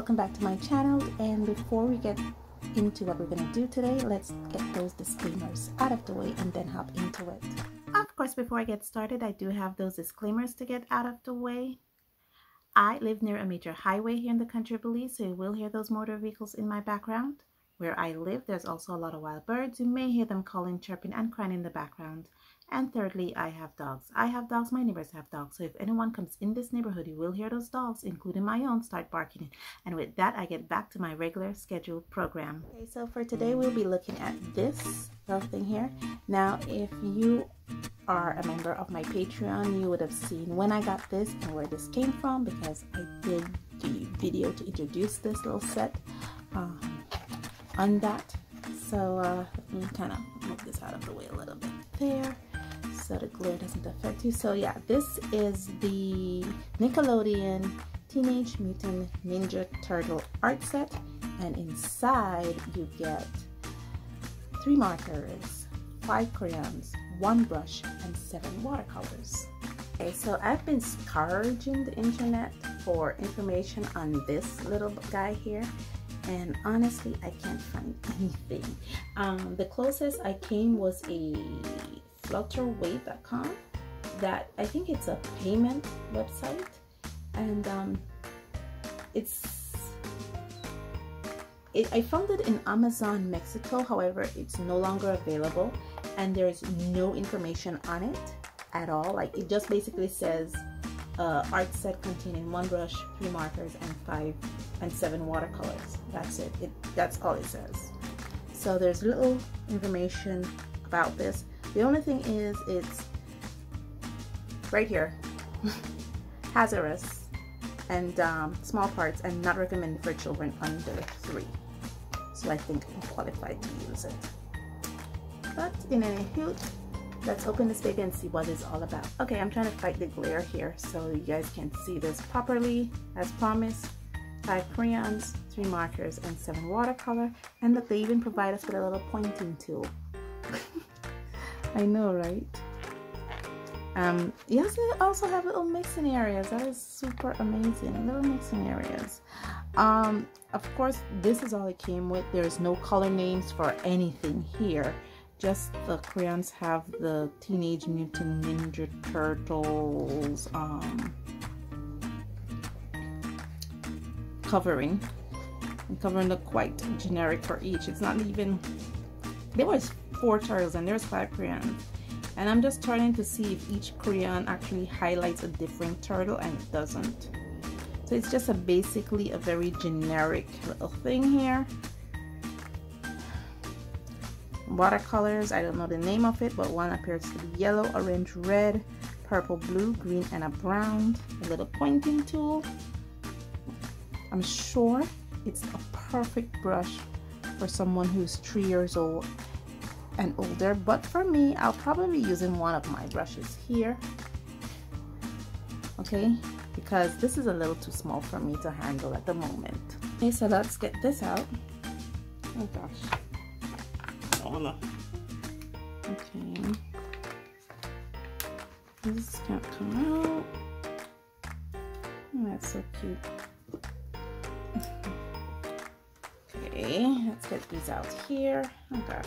welcome back to my channel. And before we get into what we're going to do today, let's get those disclaimers out of the way and then hop into it. Of course, before I get started, I do have those disclaimers to get out of the way. I live near a major highway here in the country of Belize, so you will hear those motor vehicles in my background. Where I live, there's also a lot of wild birds. You may hear them calling, chirping, and crying in the background. And thirdly, I have dogs. I have dogs, my neighbors have dogs. So if anyone comes in this neighborhood, you will hear those dogs, including my own, start barking. And with that, I get back to my regular scheduled program. Okay, so for today, we'll be looking at this little thing here. Now, if you are a member of my Patreon, you would have seen when I got this and where this came from, because I did the video to introduce this little set on that. So let me kind of move this out of the way a little bit there so the glare doesn't affect you. So yeah, this is the Nickelodeon Teenage Mutant Ninja Turtle art set, and inside you get 3 markers, 5 crayons, 1 brush, and 7 watercolors. Okay, so I've been scourging the internet for information on this little guy here, and honestly I can't find anything. The closest I came was a flutterwave.com that I think it's a payment website, and I found it in Amazon Mexico. However, it's no longer available and there's no information on it at all. Like, it just basically says art set containing 1 brush, 3 markers, and 7 watercolors. That's it. That's all it says. So there's little information about this. The only thing is, it's right here, hazardous and small parts and not recommended for children under 3. So I think I'm qualified to use it. But in any case, let's open this baby and see what it's all about. Okay, I'm trying to fight the glare here so you guys can see this properly. As promised, 5 crayons, 3 markers, and 7 watercolor. And look, they even provide us with a little pointing tool. I know, right? Yes, they also have little mixing areas. That is super amazing. Little mixing areas. Of course, this is all it came with. There's no color names for anything here. Just the crayons have the Teenage Mutant Ninja Turtles covering. And covering look quite generic for each. It's not even, there was 4 turtles and there's 5 crayons. And I'm just trying to see if each crayon actually highlights a different turtle, and it doesn't. So it's just basically a very generic little thing here. Watercolors, I don't know the name of it, but one appears to be yellow, orange, red, purple, blue, green, and a brown. A little pointing tool. I'm sure it's a perfect brush for someone who's 3 years old and older, but for me, I'll probably be using one of my brushes here. Okay, because this is a little too small for me to handle at the moment. Okay, so let's get this out. Oh gosh. Okay, this can't come out. Oh, that's so cute. Okay, let's get these out here. Oh gosh.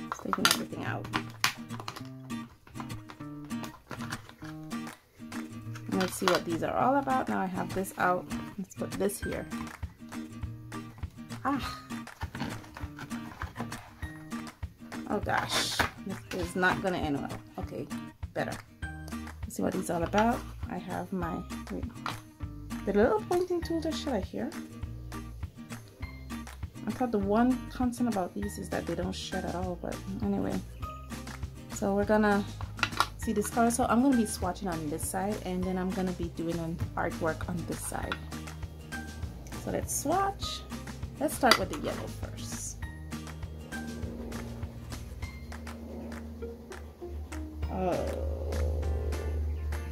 Just taking everything out. Let's see what these are all about. Now I have this out. Let's put this here. Oh gosh, this is not gonna end well. Okay, better. Let's see what these are all about. I have my, wait, the little pointing tool just shut here. I thought the one concern about these is that they don't shed at all, but anyway. So we're gonna see this color. So I'm gonna be swatching on this side, and then I'm gonna be doing an artwork on this side. So let's swatch. Let's start with the yellow first. Oh,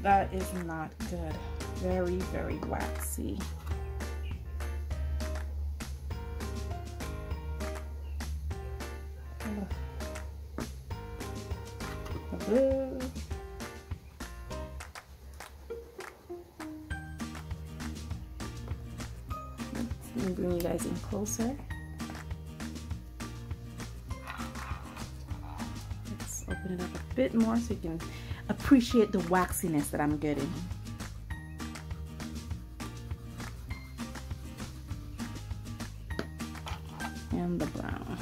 that is not good. Very, very waxy. The blue. Let me bring you guys in closer. Let's open it up a bit more so you can appreciate the waxiness that I'm getting. And the brown.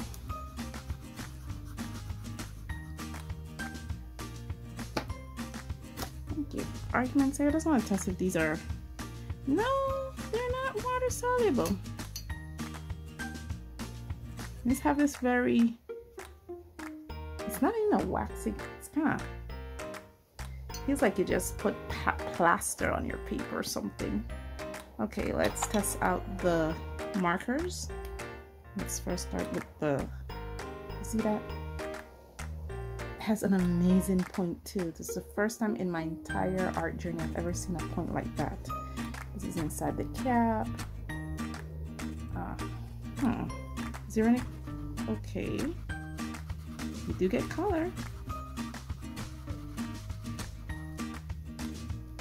Thank you. Arguments here. I just want to test if these are... No, they're not water soluble. These have this very... It's not even a waxy. It's kind of... Feels like you just put plaster on your paper or something. Okay, let's test out the markers. Let's first start with the... See that? It has an amazing point too. This is the first time in my entire art journey I've ever seen a point like that. This is inside the cap. Is there any... Okay. You do get color.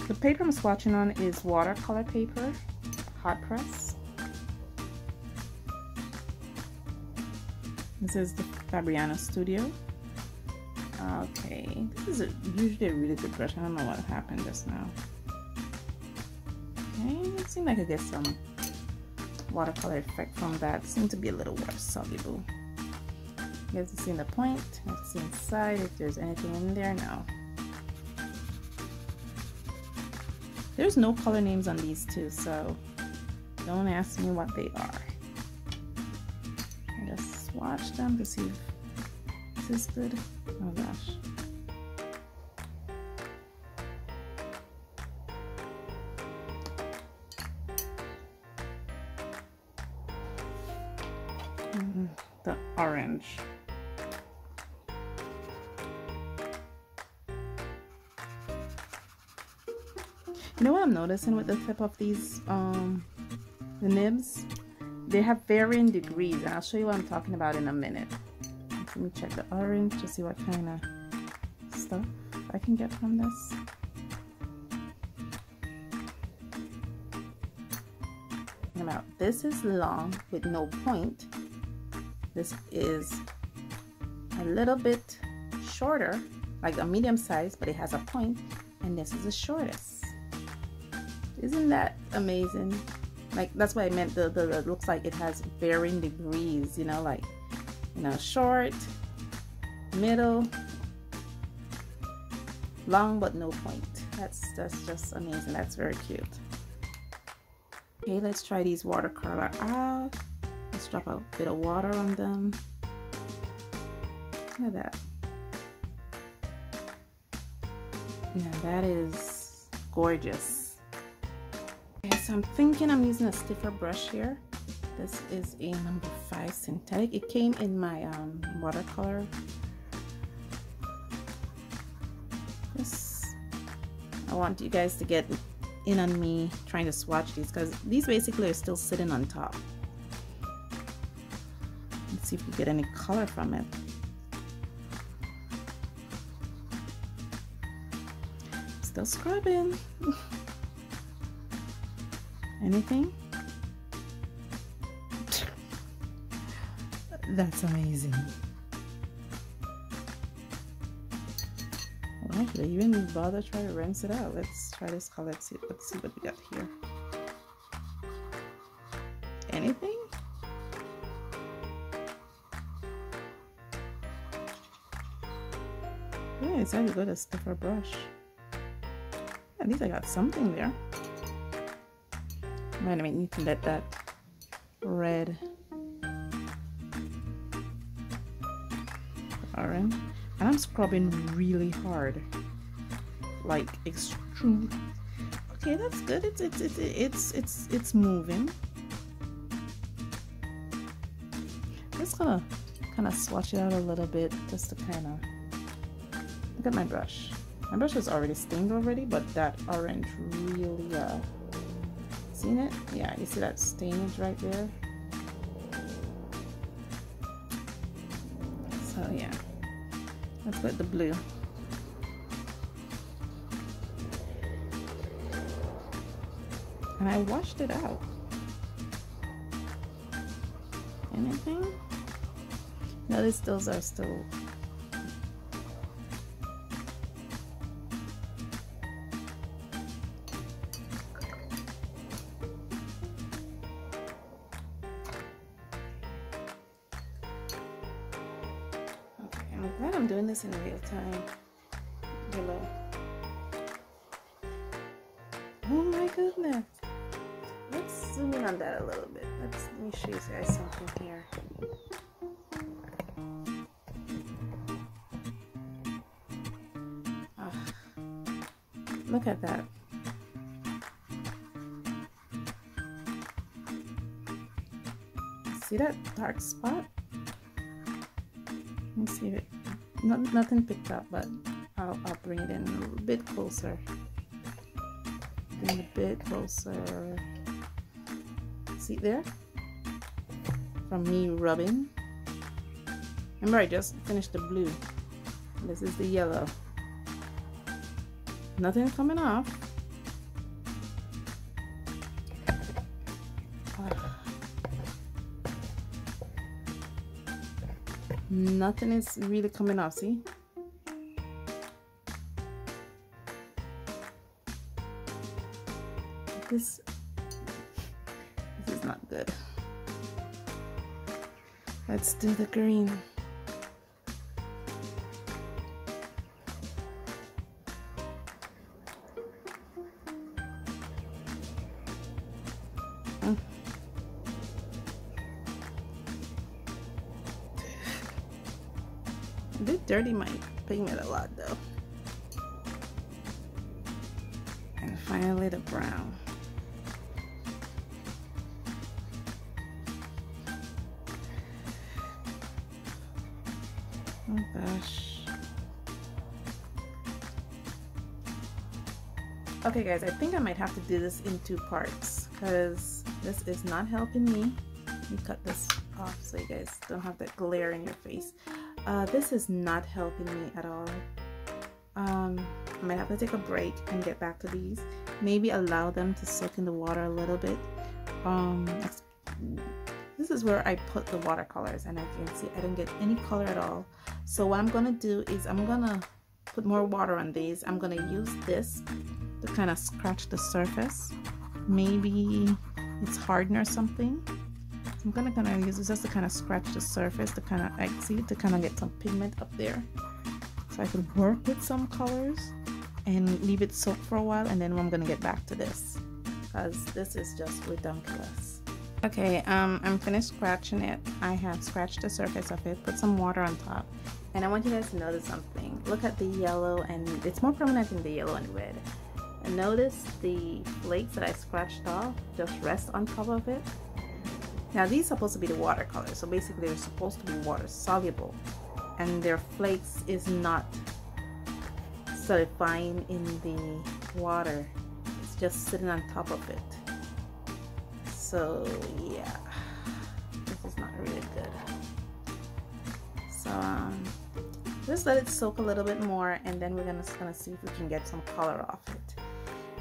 The paper I'm swatching on is watercolor paper, hot press. This is the Fabriano Studio. Okay, this is usually a really good brush. I don't know what happened just now. Okay, it seemed like I get some watercolor effect from that. It seemed to be a little water soluble. You guys can see the point. Let's see inside if there's anything in there. No. There's no color names on these two, so don't ask me what they are. I just swatch them to see if this is good. Oh gosh. The orange. You know what I'm noticing with the tip of these, the nibs? They have varying degrees, and I'll show you what I'm talking about in a minute. Let me check the orange to see what kind of stuff I can get from this. Now, this is long with no point. This is a little bit shorter, like a medium size, but it has a point, and this is the shortest. Isn't that amazing? Like, that's what I meant, the looks like it has varying degrees, you know, like, you know, short, middle, long but no point. That's just amazing. That's very cute. Okay, let's try these watercolor out. Let's drop a bit of water on them. Look at that. Now that is gorgeous. Okay, so I'm thinking I'm using a stiffer brush here. This is a number 5 synthetic. It came in my watercolor. I want you guys to get in on me trying to swatch these, because these basically are still sitting on top. Let's see if we get any color from it. Still scrubbing. Anything? That's amazing. Well, should I even bother trying to rinse it out? Let's try this color. Let's see what we got here. Anything? Yeah, it's actually good, a stiffer brush. At least I got something there. Might need to let that red, orange, and I'm scrubbing really hard, like extreme. Okay, that's good. It's moving. Just gonna kind of swatch it out a little bit, just to kind of look at my brush. My brush is already stained already, but that orange really seen it? Yeah, you see that stainage right there? So yeah, let's put the blue. And I washed it out. anything. Notice those are still I'm glad I'm doing this in real time. Below. Oh my goodness. Let's zoom in on that a little bit. Let me show you guys something here. Look at that. See that dark spot? Let me see if it, nothing picked up, but I'll bring it in a little bit closer. Bring it a bit closer. See there? From me rubbing. Remember, I just finished the blue. This is the yellow. Nothing coming off. Nothing is really coming off, see? This is not good. Let's do the green. A bit dirty my pigment a lot though. And finally the brown. Oh gosh. Okay guys, I think I might have to do this in 2 parts because this is not helping me. Let me cut this off so you guys don't have that glare in your face. This is not helping me at all. I might have to take a break and get back to these. Maybe allow them to soak in the water a little bit. This is where I put the watercolors, and as you can see, I didn't get any color at all. So what I'm gonna do is I'm gonna put more water on these. I'm gonna use this to kind of scratch the surface. Maybe it's hardened or something. I'm gonna kind of use this just to kind of scratch the surface to kind of to kind of get some pigment up there, so I can work with some colors and leave it soak for a while, and then I'm gonna get back to this because this is just ridiculous. Okay, I'm finished scratching it. I have scratched the surface of it, put some water on top, and I want you guys to notice something. Look at the yellow, and it's more prominent in the yellow and red. And notice the flakes that I scratched off just rest on top of it. Now these are supposed to be the watercolor, so basically they're supposed to be water soluble, and their flakes is not solidifying in the water. It's just sitting on top of it. So yeah, this is not really good. So just let it soak a little bit more, and then we're gonna see if we can get some color off it.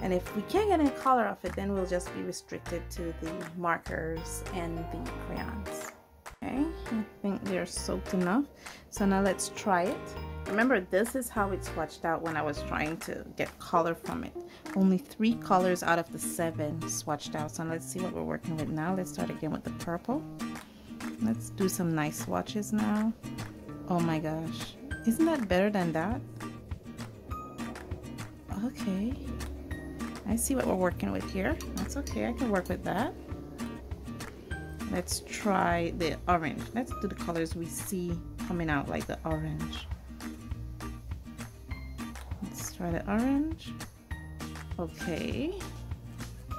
And if we can't get any color off it, then we'll just be restricted to the markers and the crayons. Okay, I think they're soaked enough. So now let's try it. Remember, this is how it swatched out when I was trying to get color from it. Only 3 colors out of the 7 swatched out. So let's see what we're working with now. Let's start again with the purple. Let's do some nice swatches now. Oh my gosh, isn't that better than that? Okay, I see what we're working with here. That's okay, I can work with that. Let's try the orange. Let's do the colors we see coming out, like the orange. Let's try the orange. Okay,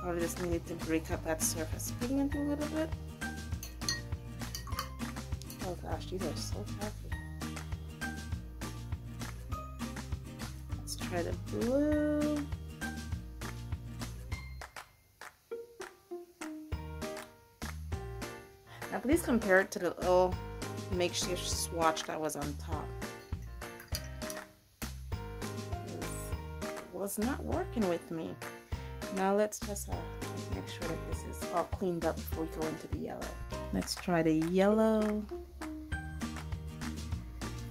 I just needed to break up that surface pigment a little bit. Oh gosh, these are so heavy. Let's try the blue. Now please compare it to the little makeshift swatch that was on top. It was not working with me. Now let's just make sure that this is all cleaned up before we go into the yellow. Let's try the yellow.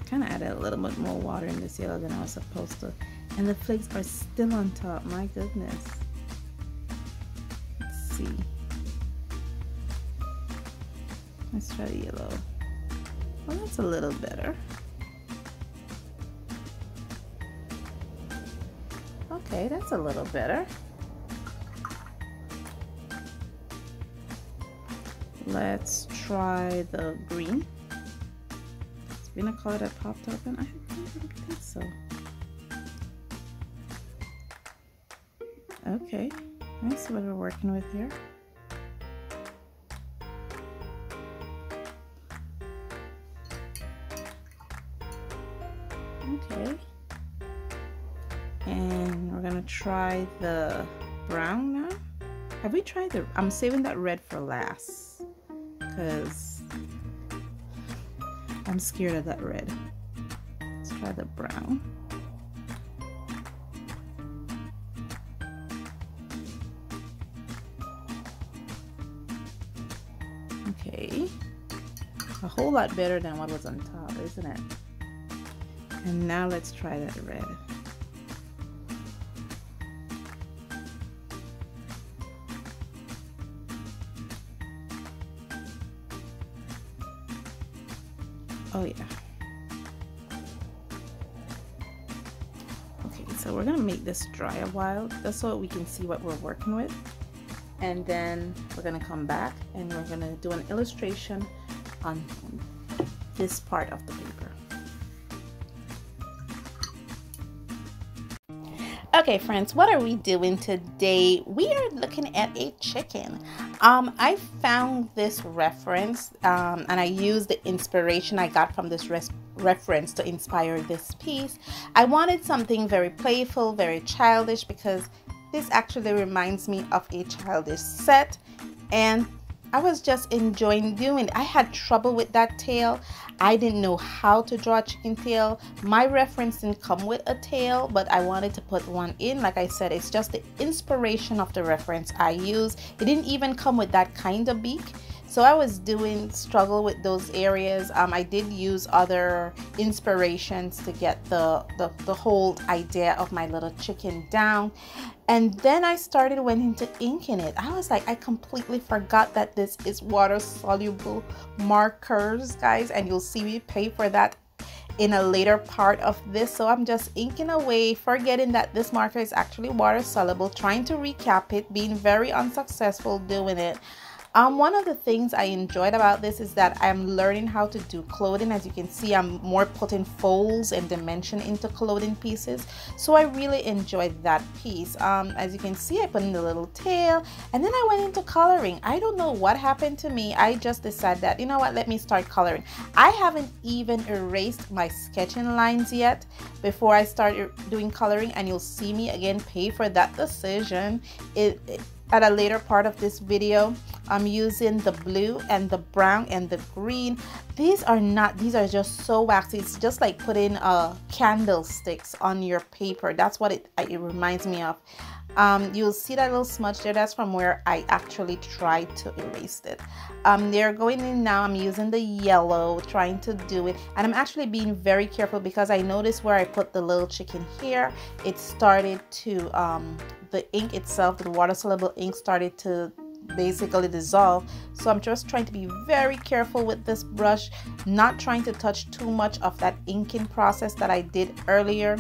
Kind of added a little bit more water in this yellow than I was supposed to. And the flakes are still on top, my goodness. Let's see. Let's try the yellow. Well, that's a little better. Okay, that's a little better. Let's try the green. It's been a color that popped up and I don't think so. Okay, that's what we're working with here. Okay. And we're gonna try the brown now. Have we tried the, I'm saving that red for last because I'm scared of that red. Let's try the brown. Okay, a whole lot better than what was on top, isn't it? And now let's try that red. Oh yeah. Okay, so we're gonna make this dry a while just so we can see what we're working with. And then we're gonna come back and we're gonna do an illustration on this part of the paper. Okay friends, what are we doing today? We are looking at a chicken. I found this reference and I used the inspiration I got from this reference to inspire this piece. I wanted something very playful, very childish, because this actually reminds me of a childish set, and I was just enjoying doing it. I had trouble with that tail. I didn't know how to draw a chicken tail. My reference didn't come with a tail, but I wanted to put one in. Like I said, it's just the inspiration of the reference I use. It didn't even come with that kind of beak. So I was struggle with those areas. I did use other inspirations to get the whole idea of my little chicken down. And then I went into inking it. I was like, I completely forgot that this is water soluble markers, guys, and you'll see me pay for that in a later part of this. So I'm just inking away, forgetting that this marker is actually water soluble, trying to recap it, being very unsuccessful doing it. One of the things I enjoyed about this is that I'm learning how to do clothing. As you can see, I'm more putting folds and dimension into clothing pieces. So I really enjoyed that piece. As you can see, I put in the little tail and then I went into coloring. I don't know what happened to me. I just decided that, you know what, let me start coloring. I haven't even erased my sketching lines yet before I start doing coloring, and you'll see me again pay for that decision at a later part of this video. I'm using the blue and the brown and the green. These are just so waxy. It's just like putting candlesticks on your paper. That's what it reminds me of. You'll see that little smudge there. That's from where I actually tried to erase it. They're going in now. I'm using the yellow, trying to do it, and I'm actually being very careful because I noticed where I put the little chicken here, it started to the ink itself, the water soluble ink, started to basically dissolve. So I'm just trying to be very careful with this brush, not trying to touch too much of that inking process that I did earlier.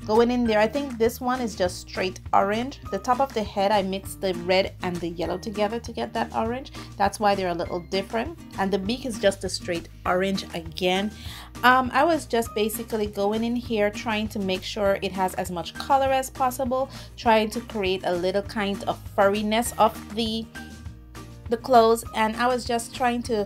Going in there, I think this one is just straight orange. The top of the head, I mixed the red and the yellow together to get that orange. That's why they're a little different. And the beak is just a straight orange again. I was just basically going in here trying to make sure it has as much color as possible, trying to create a little kind of furriness of the clothes, and I was just trying to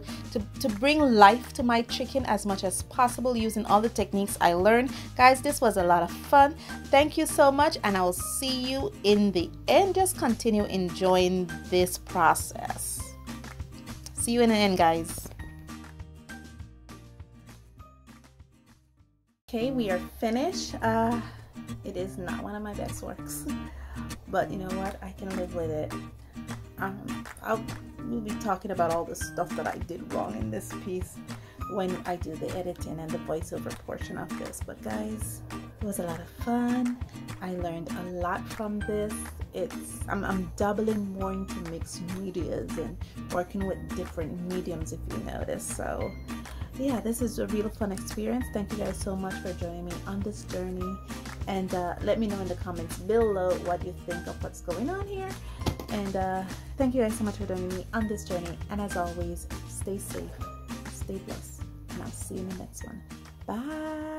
bring life to my chicken as much as possible using all the techniques I learned. Guys, this was a lot of fun. Thank you so much, and I will see you in the end. Just continue enjoying this process. See you in the end, guys. Okay, we are finished. It is not one of my best works, but you know what, I can live with it. we'll be talking about all the stuff that I did wrong in this piece when I do the editing and the voiceover portion of this. But guys, it was a lot of fun. I learned a lot from this. I'm dabbling more into mixed medias and working with different mediums, if you notice. So yeah, this is a real fun experience. Thank you guys so much for joining me on this journey, and let me know in the comments below what you think of what's going on here. And thank you guys so much for joining me on this journey, and as always, stay safe, stay blessed, and I'll see you in the next one. Bye.